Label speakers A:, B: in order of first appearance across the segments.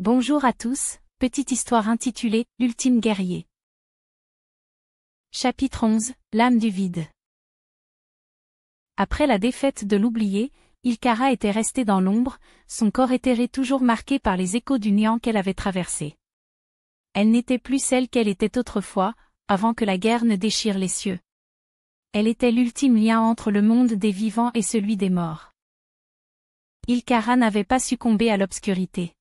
A: Bonjour à tous, petite histoire intitulée « L'ultime guerrier ». Chapitre 11, l'âme du vide. Après la défaite de l'oublié, Ilkara était restée dans l'ombre, son corps éthéré toujours marqué par les échos du néant qu'elle avait traversé. Elle n'était plus celle qu'elle était autrefois, avant que la guerre ne déchire les cieux. Elle était l'ultime lien entre le monde des vivants et celui des morts. Ilkara n'avait pas succombé à l'obscurité.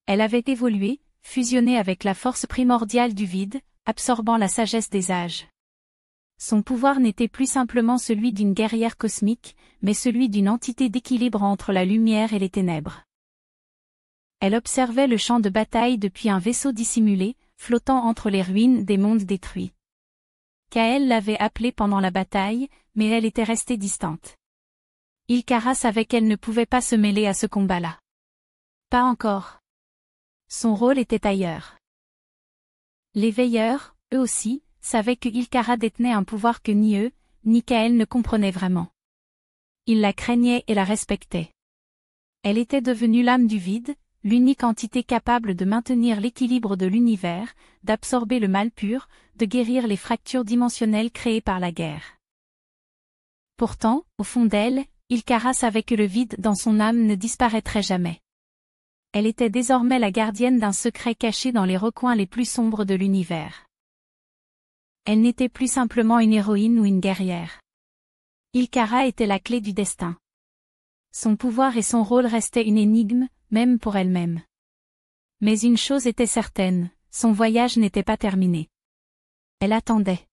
A: Elle avait évolué, fusionné avec la force primordiale du vide, absorbant la sagesse des âges. Son pouvoir n'était plus simplement celui d'une guerrière cosmique, mais celui d'une entité d'équilibre entre la lumière et les ténèbres. Elle observait le champ de bataille depuis un vaisseau dissimulé, flottant entre les ruines des mondes détruits. Kael l'avait appelée pendant la bataille, mais elle était restée distante. Ilkara savait qu'elle ne pouvait pas se mêler à ce combat-là. Pas encore. Son rôle était ailleurs. Les veilleurs, eux aussi, savaient que Ilkara détenait un pouvoir que ni eux, ni Kael ne comprenaient vraiment. Ils la craignaient et la respectaient. Elle était devenue l'âme du vide, l'unique entité capable de maintenir l'équilibre de l'univers, d'absorber le mal pur, de guérir les fractures dimensionnelles créées par la guerre. Pourtant, au fond d'elle, Ilkara savait que le vide dans son âme ne disparaîtrait jamais. Elle était désormais la gardienne d'un secret caché dans les recoins les plus sombres de l'univers. Elle n'était plus simplement une héroïne ou une guerrière. Ilkara était la clé du destin. Son pouvoir et son rôle restaient une énigme, même pour elle-même. Mais une chose était certaine, son voyage n'était pas terminé. Elle attendait.